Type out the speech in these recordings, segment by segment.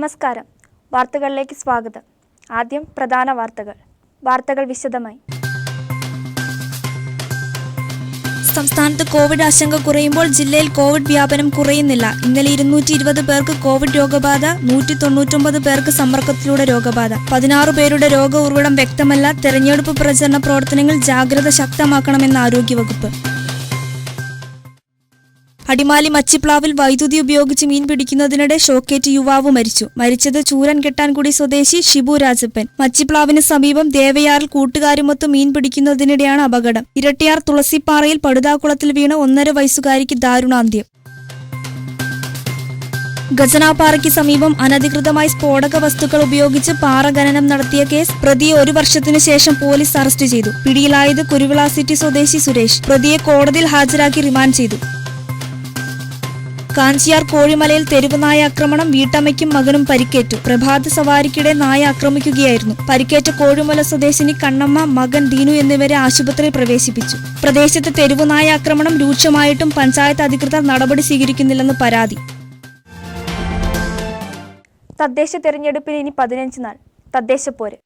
നമസ്കാരം. വാർത്തകളിലേക്ക് സ്വാഗതം. ആദ്യം പ്രധാന വാർത്തകൾ വിശദമായി. സംസ്ഥാനത്ത് കോവിഡ് ആശങ്ക കുറയുമ്പോൾ ജില്ലയിൽ കോവിഡ് വ്യാപനം കുറയുന്നില്ല. ഇന്നലെ 220 പേർക്ക് കോവിഡ് രോഗബാധ, 199 പേർക്ക് സമ്പർക്കത്തിലൂടെ രോഗബാധ. 16 പേരുടെ രോഗ ഉറവിടം വ്യക്തമല്ല. തെരഞ്ഞെടുപ്പ് പ്രചരണ പ്രവർത്തനങ്ങൾ ജാഗ്രത ശക്തമാക്കണമെന്ന് ആരോഗ്യവകുപ്പ്. അടിമാലി മച്ചിപ്ലാവിൽ വൈദ്യുതി ഉപയോഗിച്ച് മീൻ പിടിക്കുന്നതിനിടെ ഷോക്കേറ്റ് യുവാവ് മരിച്ചു. മരിച്ചത് ചൂരൻകെട്ടാൻകുടി സ്വദേശി ഷിബു രാജപ്പൻ. മച്ചിപ്ലാവിന് സമീപം ദേവയാറിൽ കൂട്ടുകാരുമൊത്ത് മീൻ പിടിക്കുന്നതിനിടെയാണ് അപകടം. ഇരട്ടിയാർ തുളസിപ്പാറയിൽ പടുതാക്കുളത്തിൽ വീണ 1.5 വയസ്സുകാരിക്ക് ദാരുണാന്ത്യം. ഗജനാപാറയ്ക്ക് സമീപം അനധികൃതമായി സ്ഫോടക വസ്തുക്കൾ ഉപയോഗിച്ച് പാറ ഖനനം നടത്തിയ കേസ് പ്രതിയെ 1 വർഷത്തിനു ശേഷം പോലീസ് അറസ്റ്റ് ചെയ്തു. പിടിയിലായത് കുരുവിള സിറ്റി സ്വദേശി സുരേഷ്. പ്രതിയെ കോടതിയിൽ ഹാജരാക്കി റിമാൻഡ് ചെയ്തു. കാഞ്ചിയാർ കോഴിമലയിൽ തെരുവ് നായ ആക്രമണം. വീട്ടമ്മയ്ക്കും മകനും പരിക്കേറ്റു. പ്രഭാത സവാരിക്കിടെ നായ ആക്രമിക്കുകയായിരുന്നു. പരിക്കേറ്റ കോഴിമല സ്വദേശിനി കണ്ണമ്മ, മകൻ ദീനു എന്നിവരെ ആശുപത്രിയിൽ പ്രവേശിപ്പിച്ചു. പ്രദേശത്ത് തെരുവ് നായ ആക്രമണം രൂക്ഷമായിട്ടും പഞ്ചായത്ത് അധികൃതർ നടപടി സ്വീകരിക്കുന്നില്ലെന്ന് പരാതി. തദ്ദേശ തെരഞ്ഞെടുപ്പിന് ഇനി 15 നാൾ. തദ്ദേശപ്പോര്.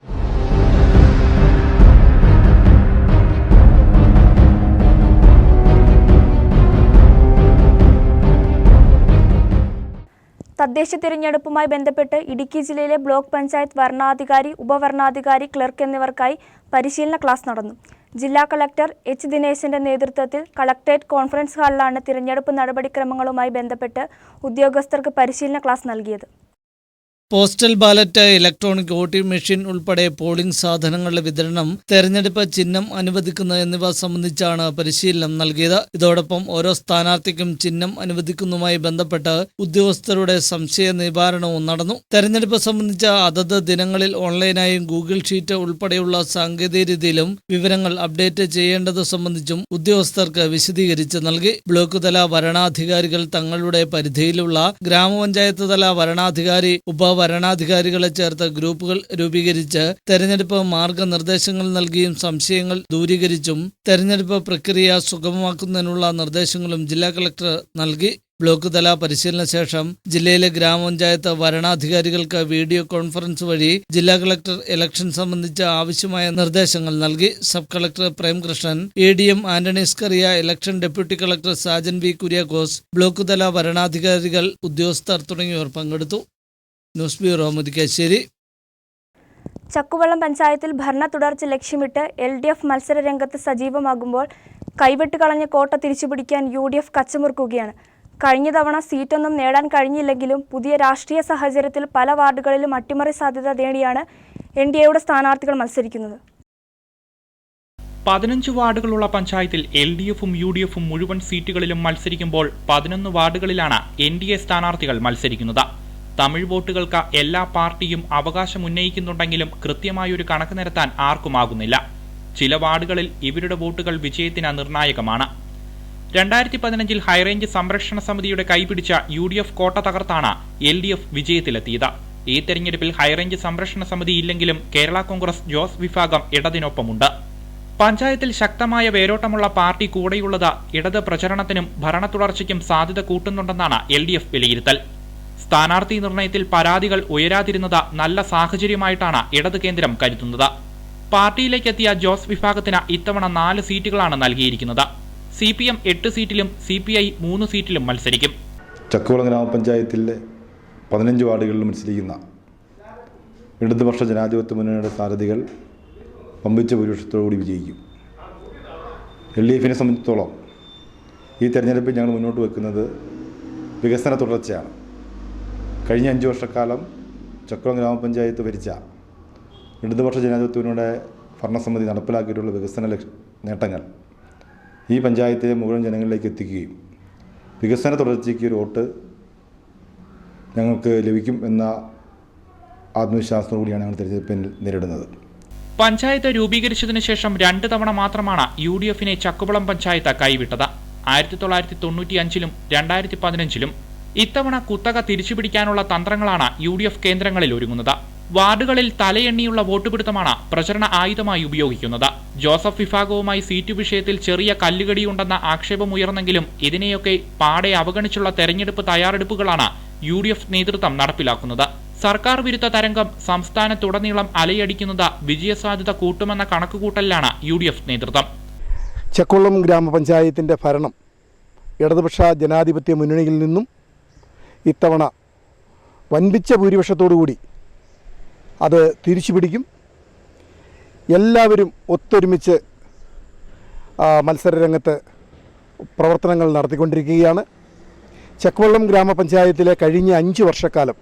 തദ്ദേശ തിരഞ്ഞെടുപ്പുമായി ബന്ധപ്പെട്ട് ഇടുക്കി ജില്ലയിലെ ബ്ലോക്ക് പഞ്ചായത്ത് വരണാധികാരി, ഉപവരണാധികാരി, ക്ലർക്ക് എന്നിവർക്കായി പരിശീലന ക്ലാസ് നടന്നു. ജില്ലാ കളക്ടർ എച്ച് ദിനേശന്റെ നേതൃത്വത്തിൽ കളക്ടറേറ്റ് കോൺഫറൻസ് ഹാളിലാണ് തിരഞ്ഞെടുപ്പ് നടപടിക്രമങ്ങളുമായി ബന്ധപ്പെട്ട് ഉദ്യോഗസ്ഥർക്ക് പരിശീലന ക്ലാസ് നൽകിയത്. Postal ballot, electronic voting machine ഉൾപ്പെടെ പോളിംഗ് സാധനങ്ങളുടെ വിതരണം, തെരഞ്ഞെടുപ്പ് ചിഹ്നം അനുവദിക്കുന്നത് എന്നിവ സംബന്ധിച്ചാണ് പരിശീലനം നൽകിയത്. ഇതോടൊപ്പം ഓരോ സ്ഥാനാർത്ഥിക്കും ചിഹ്നം അനുവദിക്കുന്നതുമായി ബന്ധപ്പെട്ട് ഉദ്യോഗസ്ഥരുടെ സംശയ നിവാരണവും നടന്നു. തെരഞ്ഞെടുപ്പ് സംബന്ധിച്ച അതത് ദിനങ്ങളിൽ ഓൺലൈനായും ഗൂഗിൾ ഷീറ്റ് ഉൾപ്പെടെയുള്ള സാങ്കേതിക രീതിയിലും വിവരങ്ങൾ അപ്ഡേറ്റ് ചെയ്യേണ്ടത് സംബന്ധിച്ചും ഉദ്യോഗസ്ഥർക്ക് വിശദീകരിച്ച് നൽകി. ബ്ലോക്ക് തല വരണാധികാരികൾ തങ്ങളുടെ പരിധിയിലുള്ള ഗ്രാമപഞ്ചായത്ത് തല വരണാധികാരി, വരണാധികാരികളെ ചേർത്ത് ഗ്രൂപ്പുകൾ രൂപീകരിച്ച് തെരഞ്ഞെടുപ്പ് മാർഗനിർദ്ദേശങ്ങൾ നൽകിയും സംശയങ്ങൾ ദൂരീകരിച്ചും തെരഞ്ഞെടുപ്പ് പ്രക്രിയ സുഗമമാക്കുന്നതിനുള്ള നിർദ്ദേശങ്ങളും ജില്ലാ കളക്ടർ നൽകി. ബ്ലോക്ക് തല പരിശീലന ശേഷം ജില്ലയിലെ ഗ്രാമപഞ്ചായത്ത് വരണാധികാരികൾക്ക് വീഡിയോ കോൺഫറൻസ് വഴി ജില്ലാ കളക്ടർ ഇലക്ഷൻ സംബന്ധിച്ച് ആവശ്യമായ നിർദ്ദേശങ്ങൾ നൽകി. Sub collector Premkrishnan, ADM Antony Scaria, election deputy collector Sajan V Kuriakose, block തല വരണാധികാരികൾ, ഉദ്യോഗസ്ഥർ തുടങ്ങിയവർ പങ്കെടുത്തു. News bureau, Murickassery. ചക്കുവള്ളം പഞ്ചായത്തിൽ ഭരണ തുടർച്ച ലക്ഷ്യമിട്ട് LDF മത്സര രംഗത്ത് സജീവമാകുമ്പോൾ കൈവിട്ട് കളഞ്ഞ കോട്ട തിരിച്ചുപിടിക്കാൻ UDF കച്ചമുറുക്കുകയാണ്. കഴിഞ്ഞ തവണ സീറ്റൊന്നും നേടാൻ കഴിഞ്ഞില്ലെങ്കിലും പുതിയ രാഷ്ട്രീയ സാഹചര്യത്തിൽ പല വാർഡുകളിലും അട്ടിമറി സാധ്യത നേടിയാണ് NDAയുടെ സ്ഥാനാർത്ഥികൾ മത്സരിക്കുന്നത്. 15 വാർഡുകളുള്ള പഞ്ചായത്തിൽ LDFും UDFും മുഴുവൻ സീറ്റുകളിലും മത്സരിക്കുമ്പോൾ 11 വാർഡുകളിലാണ് NDA സ്ഥാനാർത്ഥികൾ മത്സരിക്കുന്നത്. തമിഴ് വോട്ടുകൾക്ക് എല്ലാ പാർട്ടിയും അവകാശം ഉന്നയിക്കുന്നുണ്ടെങ്കിലും കൃത്യമായൊരു കണക്ക് നിരത്താൻ ആർക്കുമാകുന്നില്ല. ചില വാർഡുകളിൽ ഇവരുടെ വോട്ടുകൾ വിജയത്തിന് നിർണായകമാണ്. 2015 ഹൈറേഞ്ച് സംരക്ഷണ സമിതിയുടെ കൈപിടിച്ച UDF കോട്ട തകർത്താണ് LDF വിജയത്തിലെത്തിയത്. ഈ തെരഞ്ഞെടുപ്പിൽ ഹൈറേഞ്ച് സംരക്ഷണ സമിതി ഇല്ലെങ്കിലും കേരള കോൺഗ്രസ് ജോസ് വിഭാഗം ഇടതിനൊപ്പമുണ്ട്. പഞ്ചായത്തിൽ ശക്തമായ വേരോട്ടമുള്ള പാർട്ടി കൂടെയുള്ളത് ഇടത് പ്രചരണത്തിനും ഭരണ തുടർച്ചയ്ക്കും സാധ്യത കൂട്ടുന്നുണ്ടെന്നാണ് LDF വിലയിരുത്തൽ. സ്ഥാനാർത്ഥി നിർണയത്തിൽ പരാതികൾ ഉയരാതിരുന്നത് നല്ല സാഹചര്യമായിട്ടാണ് ഇടത് കേന്ദ്രം കരുതുന്നത്. പാർട്ടിയിലേക്കെത്തിയ ജോസ് വിഭാഗത്തിന് ഇത്തവണ 4 സീറ്റുകളാണ് നൽകിയിരിക്കുന്നത്. CPM 8 സീറ്റിലും CPI 3 സീറ്റിലും മത്സരിക്കും. ചക്കുവളം ഗ്രാമപഞ്ചായത്തിലെ 15 വാർഡുകളിൽ മത്സരിക്കുന്ന ഇടതുപക്ഷ ജനാധിപത്യ മുന്നണിയുടെ സാരഥികൾ പമ്പിച്ച ഭൂരിപക്ഷത്തോടുകൂടി വിജയിക്കും. LDFിനെ സംബന്ധിച്ചിടത്തോളം ഈ തെരഞ്ഞെടുപ്പിൽ ഞങ്ങൾ മുന്നോട്ട് വെക്കുന്നത് വികസന തുടർച്ചയാണ്. കഴിഞ്ഞ 5 വർഷക്കാലം ചക്കുവളം ഗ്രാമപഞ്ചായത്ത് ഭരിച്ച ഇടതുപക്ഷ ജനാധിപത്യത്തിലൂടെ ഭരണസമിതി നടപ്പിലാക്കിയിട്ടുള്ള വികസന നേട്ടങ്ങൾ ഈ പഞ്ചായത്തിലെ മുഴുവൻ ജനങ്ങളിലേക്ക് എത്തിക്കുകയും വികസന തുടർച്ചയ്ക്ക് ഒരു വോട്ട് ഞങ്ങൾക്ക് ലഭിക്കും എന്ന ആത്മവിശ്വാസത്തോടുകൂടിയാണ് ഞങ്ങൾ തെരഞ്ഞെടുപ്പിൽ നേരിടുന്നത്. പഞ്ചായത്ത് രൂപീകരിച്ചതിനു ശേഷം 2 തവണ മാത്രമാണ് UDFിനെ ചക്കുവളം പഞ്ചായത്ത് കൈവിട്ടത്. 1995-ലും 2015-ലും. ഇത്തവണ കുത്തക തിരിച്ചുപിടിക്കാനുള്ള തന്ത്രങ്ങളാണ് UDF കേന്ദ്രങ്ങളിൽ ഒരുങ്ങുന്നത്. വാർഡുകളിൽ തലയെണ്ണിയുള്ള വോട്ടുപിടുത്തമാണ് പ്രചരണ ആയുധമായി ഉപയോഗിക്കുന്നത്. ജോസഫ് വിഭാഗവുമായി സീറ്റ് വിഷയത്തിൽ ചെറിയ കല്ലുകടിയുണ്ടെന്ന ആക്ഷേപമുയർന്നെങ്കിലും ഇതിനെയൊക്കെ പാടെ അവഗണിച്ചുള്ള തെരഞ്ഞെടുപ്പ് തയ്യാറെടുപ്പുകളാണ് UDF നേതൃത്വം നടപ്പിലാക്കുന്നത്. സർക്കാർ വിരുദ്ധ തരംഗം സംസ്ഥാനത്തുടനീളം അലയടിക്കുന്നത് വിജയസാധ്യത കൂട്ടുമെന്ന കണക്കുകൂട്ടലിലാണ് UDF നേതൃത്വം. ചക്കുളം ഗ്രാമപഞ്ചായത്തിൻ്റെ ഭരണം ഇടതുപക്ഷ ജനാധിപത്യ മുന്നണിയിൽ നിന്നും ഇത്തവണ വൻപിച്ച ഭൂരിപക്ഷത്തോടുകൂടി അത് തിരിച്ചുപിടിക്കും. എല്ലാവരും ഒത്തൊരുമിച്ച് മത്സരരംഗത്ത് പ്രവർത്തനങ്ങൾ നടത്തിക്കൊണ്ടിരിക്കുകയാണ്. ചക്കുവള്ളം ഗ്രാമപഞ്ചായത്തിലെ കഴിഞ്ഞ 5 വർഷക്കാലം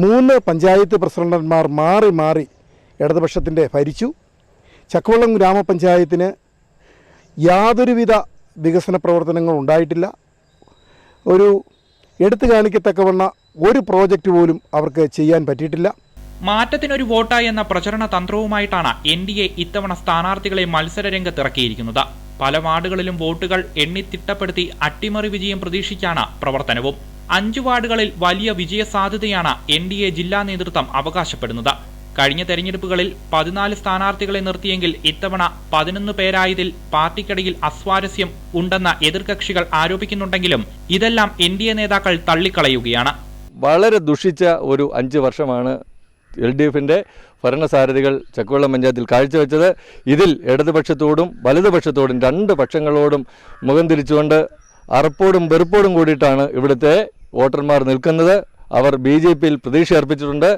3 പഞ്ചായത്ത് പ്രസിഡന്റുമാർ മാറി മാറി ഇടതുപക്ഷത്തിൻ്റെ ഭരിച്ചു. ചക്കുവള്ളം ഗ്രാമപഞ്ചായത്തിന് യാതൊരുവിധ വികസന പ്രവർത്തനങ്ങളും ഉണ്ടായിട്ടില്ല. ഒരു എടുത്തു കാണിക്കത്തക്കവണ്ണ ഒരു പ്രോജക്റ്റ് പോലും അവർക്ക് ചെയ്യാൻ പറ്റിയിട്ടില്ല. മാറ്റത്തിനൊരു വോട്ടായി എന്ന പ്രചരണ തന്ത്രവുമായിട്ടാണ് NDA ഇത്തവണ സ്ഥാനാർത്ഥികളെ മത്സരരംഗത്തിറക്കിയിരിക്കുന്നത്. പല വാർഡുകളിലും വോട്ടുകൾ എണ്ണി തിട്ടപ്പെടുത്തി അട്ടിമറി വിജയം പ്രതീക്ഷിച്ചാണ് പ്രവർത്തനവും. 5 വാർഡുകളിൽ വലിയ വിജയ സാധ്യതയാണ് NDA ജില്ലാ നേതൃത്വം അവകാശപ്പെടുന്നത്. കഴിഞ്ഞ തെരഞ്ഞെടുപ്പുകളിൽ 14 സ്ഥാനാർത്ഥികളെ നിർത്തിയെങ്കിൽ ഇത്തവണ 11 പേരായതിൽ പാർട്ടിക്കിടയിൽ അസ്വാരസ്യം ഉണ്ടെന്ന് എതിർകക്ഷികൾ ആരോപിക്കുന്നുണ്ടെങ്കിലും ഇതെല്ലാം NDA നേതാക്കൾ തള്ളിക്കളയുകയാണ്. വളരെ ദുഷിച്ച ഒരു 5 വർഷമാണ് LDFിൻ്റെ ഭരണസാരഥികൾ ചക്കുവള്ളം പഞ്ചായത്തിൽ കാഴ്ചവെച്ചത്. ഇതിൽ ഇടതുപക്ഷത്തോടും വലതുപക്ഷത്തോടും 2 പക്ഷങ്ങളോടും മുഖം തിരിച്ചുകൊണ്ട് അറപ്പോടും വെറുപ്പോടും കൂടിയിട്ടാണ് ഇവിടുത്തെ വോട്ടർമാർ നിൽക്കുന്നത്. അവർ BJPയിൽ പ്രതീക്ഷ അർപ്പിച്ചിട്ടുണ്ട്.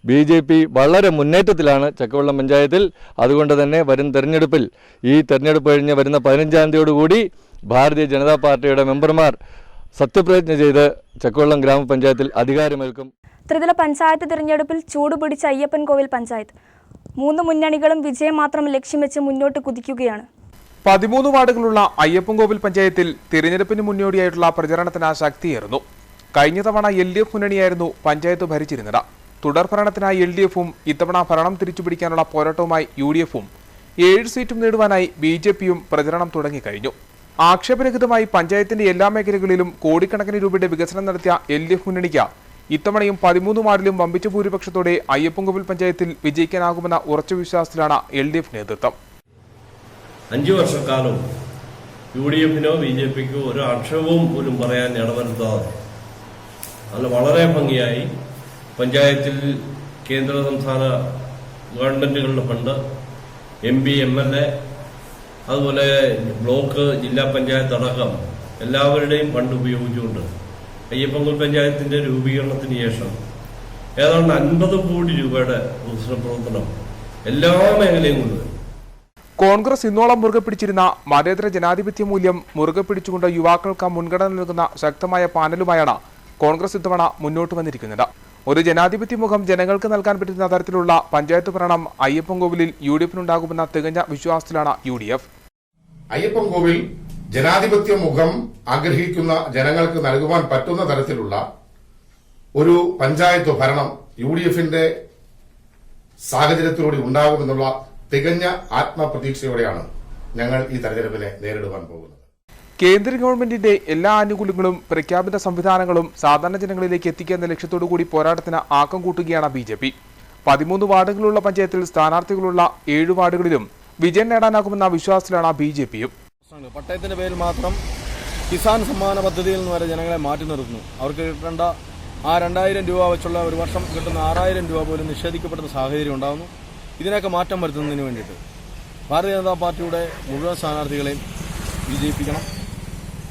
BJP വളരെ മുന്നേറ്റത്തിലാണ് ചക്കുവള്ളം പഞ്ചായത്തിൽ. അതുകൊണ്ട് തന്നെ വരും തെരഞ്ഞെടുപ്പിൽ ഈ തെരഞ്ഞെടുപ്പ് കഴിഞ്ഞ് വരുന്ന 15-ാം തീയതിയോടുകൂടി ഭാരതീയ ജനതാ പാർട്ടിയുടെ മെമ്പർമാർ സത്യപ്രതിജ്ഞ ചെയ്ത് ചക്കുവള്ളം ഗ്രാമപഞ്ചായത്തിൽ അധികാരമേൽക്കും. ത്രിതല പഞ്ചായത്ത് തിരഞ്ഞെടുപ്പിൽ ചൂടുപിടിച്ച അയ്യപ്പൻകോവിൽ പഞ്ചായത്ത് 3 മുന്നണികളും വിജയം മാത്രം ലക്ഷ്യം വെച്ച് മുന്നോട്ട് കുതിക്കുകയാണ്. 13 വാർഡുകളുള്ള അയ്യപ്പൻകോവിൽ പഞ്ചായത്തിൽ തിരഞ്ഞെടുപ്പിന് മുന്നോടിയായിട്ടുള്ള പ്രചരണത്തിന് ശക്തിയേറുന്നു. കഴിഞ്ഞ തവണ LDF മുന്നണിയായിരുന്നു പഞ്ചായത്ത് ഭരിച്ചിരുന്നത്. തുടർഭരണത്തിനായി LDFും ഇത്തവണ ഭരണം തിരിച്ചുപിടിക്കാനുള്ള പോരാട്ടവുമായി UDFും 7 സീറ്റും നേടുവാനായി BJPയും പ്രചരണം തുടങ്ങിക്കഴിഞ്ഞു. ആക്ഷേപരഹിതമായി പഞ്ചായത്തിന്റെ എല്ലാ മേഖലകളിലും കോടിക്കണക്കിന് രൂപയുടെ വികസനം നടത്തിയ LDF മുന്നണിക്ക് ഇത്തവണയും 13 വാർഡിലും വമ്പിച്ച ഭൂരിപക്ഷത്തോടെ അയ്യപ്പൻകോവിൽ പഞ്ചായത്തിൽ വിജയിക്കാനാകുമെന്ന ഉറച്ച വിശ്വാസത്തിലാണ് LDF നേതൃത്വം. 5 വർഷക്കാലം UDFിനോ BJPക്കോ ഒരു ആക്ഷേപവും പോലും പറയാൻ ഇടവരുത്താതെ അല്ല വളരെ ഭംഗിയായി പഞ്ചായത്തിൽ കേന്ദ്ര സംസ്ഥാന ഗവൺമെന്റുകളുടെ ഫണ്ട്, MP, MLA, അതുപോലെ ബ്ലോക്ക്, ജില്ലാ പഞ്ചായത്ത് അടക്കം എല്ലാവരുടെയും ഫണ്ട് ഉപയോഗിച്ചുകൊണ്ട് അയ്യപ്പൻകോവിൽ പഞ്ചായത്തിന്റെ രൂപീകരണത്തിന് ശേഷം ഏതാണ്ട് 50 കോടി രൂപയുടെ വികസന പ്രവർത്തനം എല്ലാ മേഖലയും കൊണ്ട് കോൺഗ്രസ് ഇന്നോളം മുറുകെ പിടിച്ചിരുന്ന മതേതര ജനാധിപത്യ മൂല്യം മുറുകെ പിടിച്ചുകൊണ്ട് യുവാക്കൾക്ക് മുൻഗണന നൽകുന്ന ശക്തമായ പാനലുമായാണ് കോൺഗ്രസ് ഇത്തവണ മുന്നോട്ട് വന്നിരിക്കുന്നത്. ഒരു ജനാധിപത്യ മുഖം ജനങ്ങൾക്ക് നൽകാൻ പറ്റുന്ന തരത്തിലുള്ള പഞ്ചായത്ത് ഭരണം അയ്യപ്പൻകോവിലിൽ UDFിനുണ്ടാകുമെന്ന തികഞ്ഞ വിശ്വാസത്തിലാണ് UDF. അയ്യപ്പൻകോവിൽ ജനാധിപത്യ മുഖം ആഗ്രഹിക്കുന്ന ജനങ്ങൾക്ക് നൽകുവാൻ പറ്റുന്ന തരത്തിലുള്ള ഒരു പഞ്ചായത്ത് ഭരണം UDFിന്റെ സാഹചര്യത്തിലൂടെ ഉണ്ടാകുമെന്നുള്ള തികഞ്ഞ ആത്മപ്രതീക്ഷയോടെയാണ് ഞങ്ങൾ ഈ തെരഞ്ഞെടുപ്പിനെ നേരിടുവാൻ പോകുന്നത്. കേന്ദ്ര ഗവൺമെന്റിന്റെ എല്ലാ ആനുകൂല്യങ്ങളും പ്രഖ്യാപിത സംവിധാനങ്ങളും സാധാരണ ജനങ്ങളിലേക്ക് എത്തിക്കുന്ന ലക്ഷ്യത്തോടുകൂടി പോരാട്ടത്തിന് ആക്കം കൂട്ടുകയാണ് BJP. 13 വാർഡുകളുള്ള പഞ്ചായത്തിൽ സ്ഥാനാർത്ഥികളുള്ള 7 വാർഡുകളിലും വിജയം നേടാനാകുമെന്ന വിശ്വാസത്തിലാണ് BJPയും. പട്ടയത്തിന്റെ പേരിൽ മാത്രം കിസാൻ സമ്മാന പദ്ധതിയിൽ നിന്ന് വരെ ജനങ്ങളെ മാറ്റി നിർത്തുന്നു. അവർക്ക് കിട്ടേണ്ട ആ 2000 രൂപ വെച്ചുള്ള ഒരു വർഷം കിട്ടുന്ന 6000 രൂപ പോലും നിഷേധിക്കപ്പെടുന്ന സാഹചര്യം ഉണ്ടാകുന്നു. ഇതിനൊക്കെ മാറ്റം വരുത്തുന്നതിന് വേണ്ടിയിട്ട് ഭാരതീയ ജനതാ പാർട്ടിയുടെ മുഴുവൻ സ്ഥാനാർത്ഥികളെയും വിജയിപ്പിക്കണം.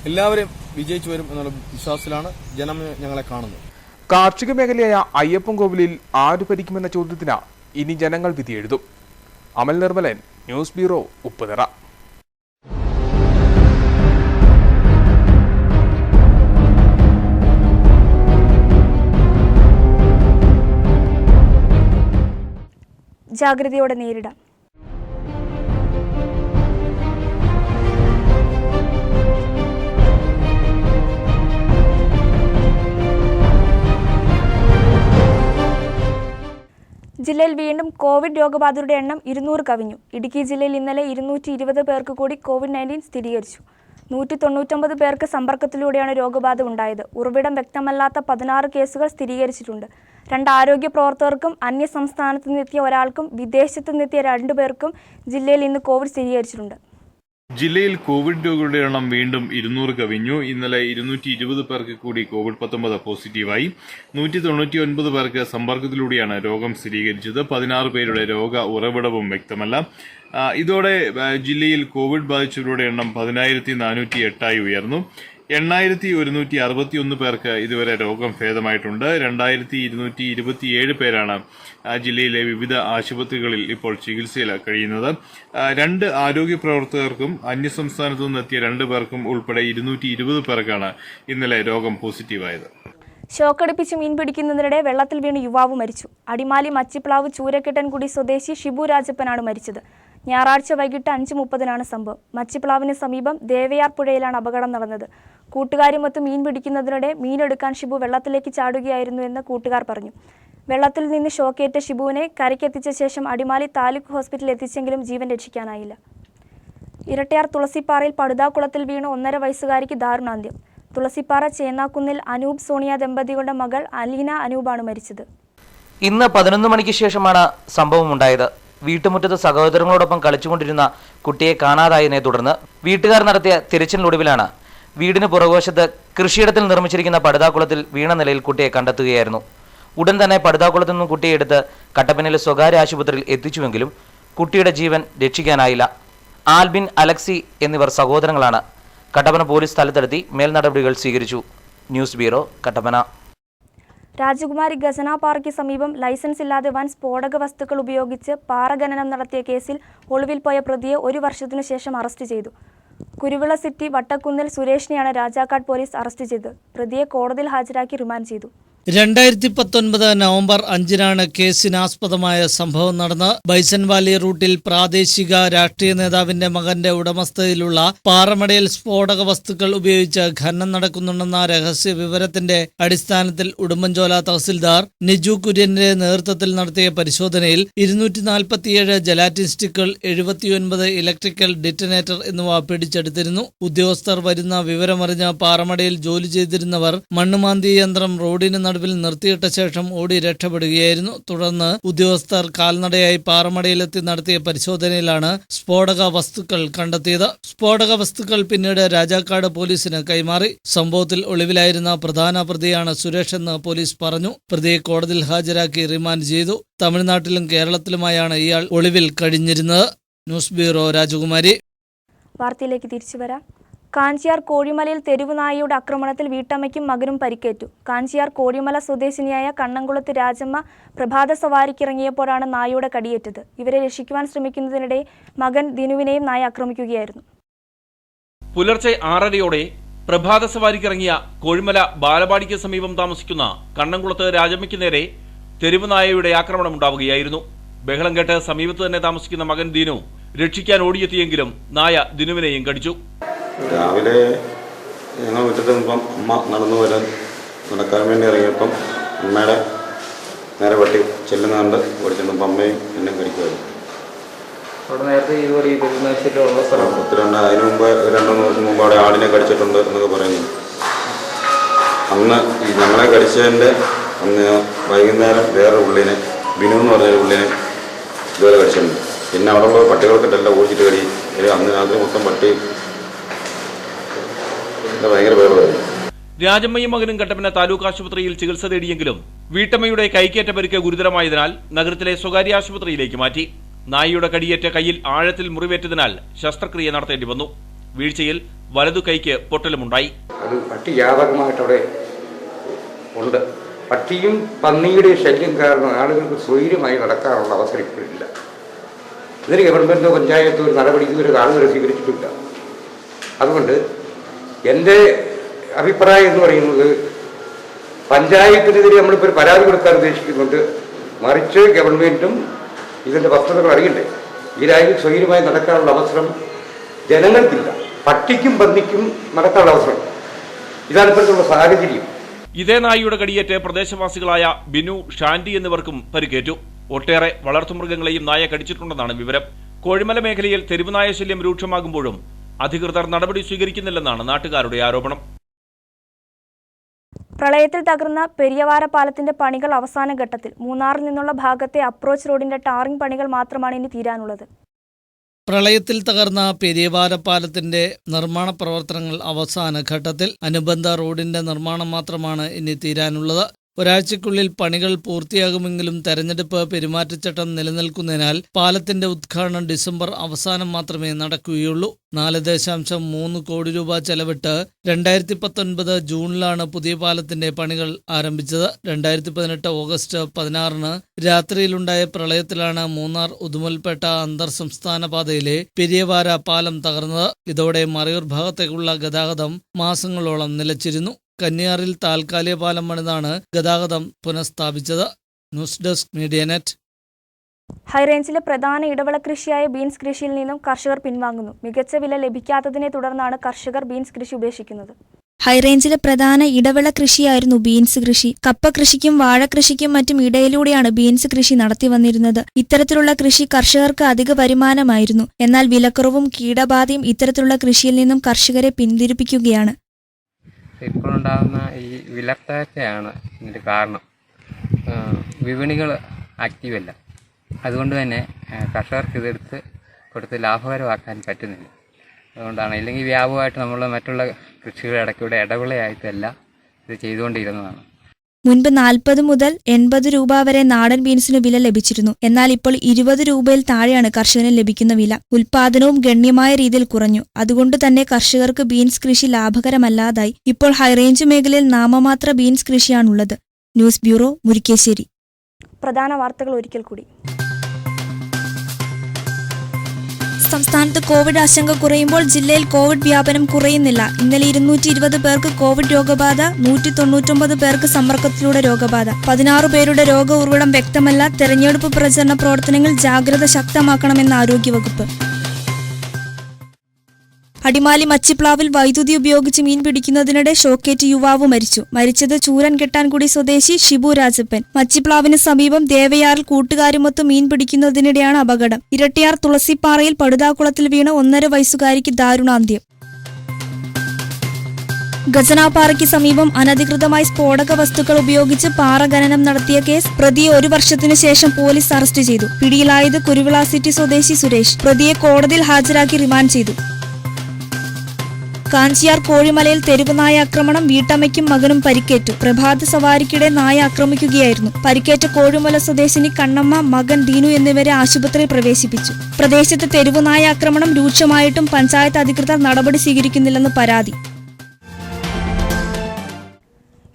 എല്ലാവരെയും വിജയിച്ചു വരും എന്നുള്ള വിശ്വാസത്തിലാണ് ജനം ഞങ്ങളെ കാണുന്നത്. കാർഷിക മേഖലയായ അയ്യപ്പൻകോവിലിൽ ആര് ഭരിക്കുമെന്ന ചോദ്യത്തിന് ഇനി ജനങ്ങൾ വിധിയെഴുതും. അമൽ നിർമ്മലൻ, ന്യൂസ് ബ്യൂറോ, ഉപ്പുതറ. ജാഗ്രതയോടെ നേരിടാം. ജില്ലയിൽ വീണ്ടും കോവിഡ് രോഗബാധിതരുടെ എണ്ണം 200 കവിഞ്ഞു. ഇടുക്കി ജില്ലയിൽ ഇന്നലെ 220 പേർക്ക് കൂടി COVID-19 സ്ഥിരീകരിച്ചു. 199 പേർക്ക് സമ്പർക്കത്തിലൂടെയാണ് രോഗബാധ ഉണ്ടായത്. ഉറവിടം വ്യക്തമല്ലാത്ത 16 കേസുകൾ സ്ഥിരീകരിച്ചിട്ടുണ്ട്. 2 ആരോഗ്യ പ്രവർത്തകർക്കും അന്യ സംസ്ഥാനത്ത് നിന്നെത്തിയ ഒരാൾക്കും വിദേശത്ത് നിന്നെത്തിയ 2 പേർക്കും ജില്ലയിൽ ഇന്ന് കോവിഡ് സ്ഥിരീകരിച്ചിട്ടുണ്ട്. ജില്ലയിൽ കോവിഡ് രോഗികളുടെ എണ്ണം വീണ്ടും 200 കവിഞ്ഞു. ഇന്നലെ 220 പേർക്ക് കൂടി COVID-19 പോസിറ്റീവായി. 199 പേർക്ക് സമ്പർക്കത്തിലൂടെയാണ് രോഗം സ്ഥിരീകരിച്ചത്. 16 പേരുടെ രോഗ ഉറവിടവും വ്യക്തമല്ല. ഇതോടെ ജില്ലയിൽ കോവിഡ് ബാധിച്ചവരുടെ എണ്ണം 10,408 ഉയർന്നു. 8,161 പേർക്ക് ഇതുവരെ രോഗം ഭേദമായിട്ടുണ്ട്. 2,227 പേരാണ് ജില്ലയിലെ വിവിധ ആശുപത്രികളിൽ ഇപ്പോൾ ചികിത്സയിൽ കഴിയുന്നത്. 2 ആരോഗ്യ പ്രവർത്തകർക്കും അന്യസംസ്ഥാനത്തു നിന്നെത്തിയ 2 പേർക്കും ഉൾപ്പെടെ 220 പേർക്കാണ് ഇന്നലെ രോഗം പോസിറ്റീവായത്. ഷോക്കടിപ്പിച്ച് മീൻ പിടിക്കുന്നതിനിടെ വെള്ളത്തിൽ വീണ് യുവാവ് മരിച്ചു. അടിമാലി മച്ചിപ്ലാവ് ചൂരക്കെട്ടൻകുടി സ്വദേശി ഷിബു രാജപ്പനാണ് മരിച്ചത്. ഞായറാഴ്ച വൈകിട്ട് 5:30 സംഭവം. മച്ചിപ്ലാവിന് സമീപം ദേവയാർ പുഴയിലാണ് അപകടം നടന്നത്. കൂട്ടുകാരുമൊത്ത് മീൻ പിടിക്കുന്നതിനിടെ മീനെടുക്കാൻ ഷിബു വെള്ളത്തിലേക്ക് ചാടുകയായിരുന്നു എന്ന് കൂട്ടുകാർ പറഞ്ഞു. വെള്ളത്തിൽ നിന്ന് ഷോക്കേറ്റ ഷിബുവിനെ കരയ്ക്കെത്തിച്ച ശേഷം അടിമാലി താലൂക്ക് ഹോസ്പിറ്റലിൽ എത്തിച്ചെങ്കിലും ജീവൻ രക്ഷിക്കാനായില്ല. ഇരട്ടയാർ തുളസിപ്പാറയിൽ പടുതാക്കുളത്തിൽ വീണ് 1.5 വയസ്സുകാരിക്ക് ദാരുണാന്ത്യം. തുളസിപ്പാറ ചേന്നാക്കുന്നിൽ അനൂപ് സോണിയ ദമ്പതികളുടെ മകൾ അലീന അനൂപാണ് മരിച്ചത്. ഇന്ന് 11 മണിക്ക് ശേഷമാണ് സംഭവമുണ്ടായത്. വീട്ടുമുറ്റത്ത് സഹോദരങ്ങളോടൊപ്പം കളിച്ചുകൊണ്ടിരുന്ന കുട്ടിയെ കാണാതായതിനെ തുടർന്ന് വീട്ടുകാർ നടത്തിയ തിരച്ചിലിനൊടുവിലാണ് വീടിന് പുറകുവശത്ത് കൃഷിയിടത്തിൽ നിർമ്മിച്ചിരിക്കുന്ന പടുതാക്കുളത്തിൽ വീണ നിലയിൽ കുട്ടിയെ കണ്ടെത്തുകയായിരുന്നു. ഉടൻ തന്നെ പടുതാക്കുളത്തു നിന്നും കുട്ടിയെ എടുത്ത് കട്ടപ്പനയിലെ സ്വകാര്യ ആശുപത്രിയിൽ എത്തിച്ചുവെങ്കിലും കുട്ടിയുടെ ജീവൻ രക്ഷിക്കാനായില്ല. ആൽബിൻ, അലക്സി എന്നിവർ സഹോദരങ്ങളാണ്. കട്ടപ്പന പോലീസ് സ്ഥലത്തെത്തി മേൽനടപടികൾ സ്വീകരിച്ചു. News bureau, Kattappana. രാജകുമാരി ഖസന പാറയ്ക്ക് സമീപം ലൈസൻസ് ഇല്ലാതെ വൻ സ്ഫോടക വസ്തുക്കൾ ഉപയോഗിച്ച് പാറ ഖനനം നടത്തിയ കേസിൽ ഒളിവിൽ പോയ പ്രതിയെ 1 വർഷത്തിനു ശേഷം അറസ്റ്റ് ചെയ്തു. കുരുവിള സിറ്റി വട്ടക്കുന്നിൽ സുരേഷിനെയാണ് രാജാക്കാട് പോലീസ് അറസ്റ്റ് ചെയ്തത്. പ്രതിയെ കോടതിയിൽ ഹാജരാക്കി റിമാൻഡ് ചെയ്തു. 2019 നവംബർ 5-നാണ് കേസിനാസ്പദമായ സംഭവം നടന്ന ബൈസൺ വാലി റൂട്ടിൽ പ്രാദേശിക രാഷ്ട്രീയ നേതാവിന്റെ മകന്റെ ഉടമസ്ഥതയിലുള്ള പാറമടയിൽ സ്ഫോടക വസ്തുക്കൾ ഉപയോഗിച്ച് ഖനനം നടക്കുന്നുണ്ടെന്ന രഹസ്യ വിവരത്തിന്റെ അടിസ്ഥാനത്തിൽ ഉടുമ്പൻചോല തഹസിൽദാർ നിജു കുര്യന്റെ നേതൃത്വത്തിൽ നടത്തിയ പരിശോധനയിൽ 247 ജലാറ്റിൻ സ്റ്റിക്കുകൾ, 79 ഇലക്ട്രിക്കൽ ഡിറ്റനേറ്റർ എന്നിവ പിടിച്ചെടുത്തിരുന്നു. ഉദ്യോഗസ്ഥർ വരുന്ന വിവരമറിഞ്ഞ പാറമടയിൽ ജോലി ചെയ്തിരുന്നവർ മണ്ണുമാന്തി യന്ത്രം റോഡിന് നടുവിൽ നിർത്തിയിട്ട ശേഷം ഓടി രക്ഷപ്പെടുകയായിരുന്നു. തുടർന്ന് ഉദ്യോഗസ്ഥർ കാൽനടയായി പാറമടയിലെത്തി നടത്തിയ പരിശോധനയിലാണ് സ്ഫോടക വസ്തുക്കൾ കണ്ടെത്തിയത്. സ്ഫോടക വസ്തുക്കൾ പിന്നീട് രാജാക്കാട് പോലീസിന് കൈമാറി. സംഭവത്തിൽ ഒളിവിലായിരുന്ന പ്രധാന പ്രതിയാണ് സുരേഷ് എന്ന് പോലീസ് പറഞ്ഞു. പ്രതിയെ കോടതിയിൽ ഹാജരാക്കി റിമാൻഡ് ചെയ്തു. തമിഴ്നാട്ടിലും കേരളത്തിലുമായാണ് ഇയാൾ ഒളിവിൽ കഴിഞ്ഞിരുന്നത്. ന്യൂസ് ബ്യൂറോ, രാജകുമാരി. വാർത്തയിലേക്ക് തിരിച്ചു വരാം. കാഞ്ചിയാർ കോഴിമലയിൽ തെരുവ് നായയുടെ ആക്രമണത്തിൽ വീട്ടമ്മയ്ക്കും മകനും പരിക്കേറ്റു. കാഞ്ചിയാർ കോഴിമല സ്വദേശിനിയായ കണ്ണംകുളത്ത് രാജമ്മ പ്രഭാത സവാരിക്കിറങ്ങിയപ്പോഴാണ് നായയുടെ കടിയേറ്റത്. ഇവരെ രക്ഷിക്കുവാൻ ശ്രമിക്കുന്നതിനിടെ മകൻ ദിനുവിനെയും നായ ആക്രമിക്കുകയായിരുന്നു. പുലർച്ചെ 6:30-യോടെ പ്രഭാത സവാരിക്കിറങ്ങിയ കോഴിമല ബാലപാടിക്ക് സമീപം താമസിക്കുന്ന കണ്ണംകുളത്ത് രാജമ്മയ്ക്ക് നേരെ തെരുവ് നായയുടെ ആക്രമണമുണ്ടാവുകയായിരുന്നു. ബഹളം കേട്ട് സമീപത്ത് തന്നെ താമസിക്കുന്ന മകൻ ദിനു രക്ഷിക്കാൻ ഓടിയെത്തിയെങ്കിലും നായ ദിനുവിനെയും കടിച്ചു. രാവിലെ ഞങ്ങൾ വീട്ടിൽ നിന്നപ്പം അമ്മ നടക്കാൻ വേണ്ടി ഇറങ്ങിയപ്പം അമ്മയുടെ നേരെ പട്ടി ചെല്ലുന്നുണ്ട് ഓടിച്ചെന്നപ്പം അമ്മയും എന്നെ കടിക്കുമായിരുന്നു. ഒത്തിരിണ്ട്. അതിന് മുമ്പ് 2 ദിവസം മുമ്പ് അവിടെ ആടിനെ കടിച്ചിട്ടുണ്ട് എന്നൊക്കെ പറയുന്നു. അന്ന് ഈ ഞങ്ങളെ കടിച്ചതിൻ്റെ അന്ന് വൈകുന്നേരം വേറെ ഉള്ളിനെ, ബിനു എന്ന് പറഞ്ഞൊരു ഉള്ളിനെ ഇതുപോലെ കടിച്ചിട്ടുണ്ട്. പിന്നെ അവിടെയുള്ള പട്ടികൾക്കിട്ടല്ല ഓടിച്ചിട്ട് കടി. അന്ന് രാത്രി മൊത്തം പട്ടി രാജമ്മയും മകനും കട്ടപ്പന താലൂക്ക് ആശുപത്രിയിൽ ചികിത്സ തേടിയെങ്കിലും വീട്ടമ്മയുടെ കൈക്കേറ്റ പരിക്ക് ഗുരുതരമായതിനാൽ നഗരത്തിലെ സ്വകാര്യ ആശുപത്രിയിലേക്ക് മാറ്റി. നായയുടെ കടിയേറ്റ കൈയിൽ ആഴത്തിൽ മുറിവേറ്റതിനാൽ ശസ്ത്രക്രിയ നടത്തേണ്ടി വന്നു. വീഴ്ചയിൽ വലതു കൈക്ക് പൊട്ടലുമുണ്ടായി. അത് പട്ടി വ്യാപകമായിട്ട് അവിടെ ഉണ്ട്. പട്ടിയും പന്നിയുടെ ശല്യം കാരണം ആളുകൾക്ക് സ്വൈര്യമായി നടക്കാനുള്ള അവസരം ഇപ്പോഴില്ല. ഇതിന് ഗവൺമെന്റോ പഞ്ചായത്തോ ഒരു നടപടി ഇതുവരെ ആളുകളെ സ്വീകരിച്ചിട്ടില്ല. അതുകൊണ്ട് എൻ്റെ അഭിപ്രായം എന്ന് പറയുന്നത് പഞ്ചായത്തിനെതിരെ നമ്മളിപ്പോൾ ഒരു പരാതി കൊടുക്കാൻ ഉദ്ദേശിക്കുന്നുണ്ട്. മറിച്ച് ഗവൺമെൻറ്റും ഇതിൻ്റെ വസ്തുതകൾ അറിയണ്ടേ. ഈ രാജ്യം സ്വൈര്യമായി നടക്കാനുള്ള അവസരം ജനങ്ങൾക്കില്ല. പട്ടിക്കും പന്നിക്കും നടക്കാനുള്ള അവസരം. ഇതാണ് ഇപ്പോഴത്തുള്ള സാഹചര്യം. ഇതേ നായയുടെ കടിയേറ്റ് പ്രദേശവാസികളായ ബിനു, ഷാൻഡി എന്നിവർക്കും പരിക്കേറ്റു. ഒട്ടേറെ വളർത്തുമൃഗങ്ങളെയും നായ കടിച്ചിട്ടുണ്ടെന്നാണ് വിവരം. കോഴിമല മേഖലയിൽ തെരുവുനായ ശല്യം രൂക്ഷമാകുമ്പോഴും അധികൃതർ നടപടി സ്വീകരിക്കുന്നില്ലെന്നാണ് നാട്ടുകാരുടെ ആരോപണം. പ്രളയത്തിൽ തകർന്ന പെരിയവാര പാലത്തിന്റെ പണികൾ അവസാന ഘട്ടത്തിൽ. മൂന്നാറിൽ നിന്നുള്ള ഭാഗത്തെ അപ്രോച്ച് റോഡിന്റെ ടാറിംഗ് പണികൾ മാത്രമാണ് ഇനി തീരാനുള്ളത്. പ്രളയത്തിൽ തകർന്ന പെരിയപാല പാലത്തിന്റെ നിർമ്മാണ പ്രവർത്തനങ്ങൾ അവസാന ഘട്ടത്തിൽ. അനുബന്ധ റോഡിന്റെ നിർമ്മാണം മാത്രമാണ് ഇനി തീരാനുള്ളത്. ഒരാഴ്ചയ്ക്കുള്ളിൽ പണികൾ പൂർത്തിയാകുമെങ്കിലും തെരഞ്ഞെടുപ്പ് പെരുമാറ്റച്ചട്ടം നിലനിൽക്കുന്നതിനാൽ പാലത്തിന്റെ ഉദ്ഘാടനം ഡിസംബർ അവസാനം മാത്രമേ നടക്കുകയുള്ളൂ. 4.3 കോടി രൂപ ചെലവിട്ട് 2019 ജൂണിലാണ് പുതിയ പാലത്തിന്റെ പണികൾ ആരംഭിച്ചത്. 2018 ഓഗസ്റ്റ് 16 രാത്രിയിലുണ്ടായ പ്രളയത്തിലാണ് മൂന്നാർ ഉദുമൽപേട്ട അന്തർ സംസ്ഥാന പാതയിലെ പെരിയപാല പാലം തകർന്നത്. ഇതോടെ മറയൂർ ഭാഗത്തേക്കുള്ള ഗതാഗതം മാസങ്ങളോളം നിലച്ചിരുന്നു. കന്യാറിൽ താൽക്കാലിക പാലം പണിതാണ് ഗതാഗതം പുനഃസ്ഥാപിച്ചത്. News desk Medianet. ഹൈറേഞ്ചിലെ പ്രധാന ഇടവിള കൃഷിയായ ബീൻസ് കൃഷിയിൽ നിന്നും കർഷകർ പിൻവാങ്ങുന്നു. മികച്ച വില ലഭിക്കാത്തതിനെ തുടർന്നാണ് കർഷകർ ബീൻസ് കൃഷി ഉപേക്ഷിക്കുന്നത്. ഹൈറേഞ്ചിലെ പ്രധാന ഇടവിള കൃഷിയായിരുന്നു ബീൻസ് കൃഷി. കപ്പ കൃഷിക്കും വാഴകൃഷിക്കും മറ്റും ഇടയിലൂടെയാണ് ബീൻസ് കൃഷി നടത്തി വന്നിരുന്നത്. ഇത്തരത്തിലുള്ള കൃഷി കർഷകർക്ക് അധിക വരുമാനമായിരുന്നു. എന്നാൽ വിലക്കുറവും കീടബാധയും ഇത്തരത്തിലുള്ള കൃഷിയിൽ നിന്നും കർഷകരെ പിന്തിരിപ്പിക്കുകയാണ്. ഇപ്പോഴുണ്ടാകുന്ന ഈ വിലക്കയറ്റമാണ് ഇതിൻ്റെ കാരണം. വിപണികൾ ആക്റ്റീവല്ല. അതുകൊണ്ട് തന്നെ കർഷകർക്ക് ഇതെടുത്ത് കൊടുത്ത് ലാഭകരമാക്കാൻ പറ്റുന്നില്ല. അതുകൊണ്ടാണ്. ഇല്ലെങ്കിൽ വ്യാപകമായിട്ട് നമ്മൾ മറ്റുള്ള കൃഷികളുടെ ഇടയ്ക്കൂടെ ഇടവിളയായിട്ടല്ല ഇത് ചെയ്തുകൊണ്ടിരുന്നതാണ്. മുൻപ് 40 മുതൽ 80 രൂപ വരെ നാടൻ ബീൻസിന് വില ലഭിച്ചിരുന്നു. എന്നാൽ ഇപ്പോൾ 20 രൂപയിൽ താഴെയാണ് കർഷകന് ലഭിക്കുന്ന വില. ഉൽപാദനവും ഗണ്യമായ രീതിയിൽ കുറഞ്ഞു. അതുകൊണ്ട് തന്നെ കർഷകർക്ക് ബീൻസ് കൃഷി ലാഭകരമല്ലാതായി. ഇപ്പോൾ ഹൈറേഞ്ച് മേഖലയിൽ നാമമാത്ര ബീൻസ് കൃഷിയാണുള്ളത്. News bureau, Murickassery. പ്രധാന വാർത്തകൾ ഒരിക്കൽ കൂടി. സംസ്ഥാനത്ത് കോവിഡ് ആശങ്ക കുറയുമ്പോൾ ജില്ലയിൽ കോവിഡ് വ്യാപനം കുറയുന്നില്ല. ഇന്നലെ 220 പേർക്ക് കോവിഡ് രോഗബാധ, 199 പേർക്ക് സമ്പർക്കത്തിലൂടെ രോഗബാധ. 16 പേരുടെ രോഗ ഉറവിടം വ്യക്തമല്ല. തെരഞ്ഞെടുപ്പ് പ്രചരണ പ്രവർത്തനങ്ങൾ ജാഗ്രത ശക്തമാക്കണമെന്ന് ആരോഗ്യവകുപ്പ്. അടിമാലി മച്ചിപ്ലാവിൽ വൈദ്യുതി ഉപയോഗിച്ച് മീൻ പിടിക്കുന്നതിനിടെ ഷോക്കേറ്റ് യുവാവ് മരിച്ചു. മരിച്ചത് ചൂരൻ കെട്ടാൻകുടി സ്വദേശി ഷിബു രാജപ്പൻ. മച്ചിപ്ലാവിന് സമീപം ദേവയാറിൽ കൂട്ടുകാരുമൊത്ത് മീൻ പിടിക്കുന്നതിനിടെയാണ് അപകടം. ഇരട്ടിയാർ തുളസിപ്പാറയിൽ പടുതാക്കുളത്തിൽ വീണ 1.5 വയസ്സുകാരിക്ക് ദാരുണാന്ത്യം. ഗജനാപാറയ്ക്ക് സമീപം അനധികൃതമായി സ്ഫോടക വസ്തുക്കൾ ഉപയോഗിച്ച് പാറ ഖനനം നടത്തിയ കേസ് പ്രതിയെ 1 വർഷത്തിനു ശേഷം പോലീസ് അറസ്റ്റ് ചെയ്തു. പിടിയിലായത് കുരുവിള സിറ്റി സ്വദേശി സുരേഷ്. പ്രതിയെ കോടതിയിൽ ഹാജരാക്കി റിമാൻഡ് ചെയ്തു. കാഞ്ചിയാർ കോഴിമലയിൽ തെരുവ് നായ ആക്രമണം. വീട്ടമ്മയ്ക്കും മകനും പരിക്കേറ്റു. പ്രഭാത സവാരിക്കിടെ നായ ആക്രമിക്കുകയായിരുന്നു. പരിക്കേറ്റ കോഴിമല സ്വദേശിനി കണ്ണമ്മ, മകൻ ദീനു എന്നിവരെ ആശുപത്രിയിൽ പ്രവേശിപ്പിച്ചു. പ്രദേശത്ത് തെരുവ് നായ ആക്രമണം രൂക്ഷമായിട്ടും പഞ്ചായത്ത് അധികൃതർ നടപടി സ്വീകരിക്കുന്നില്ലെന്ന് പരാതി.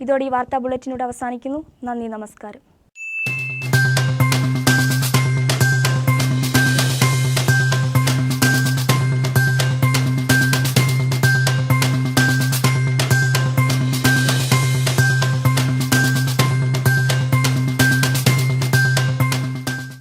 ഇതോടെ ഈ വാർത്താ ബുള്ളറ്റിനോട് അവസാനിക്കുന്നു. നന്ദി, നമസ്കാരം.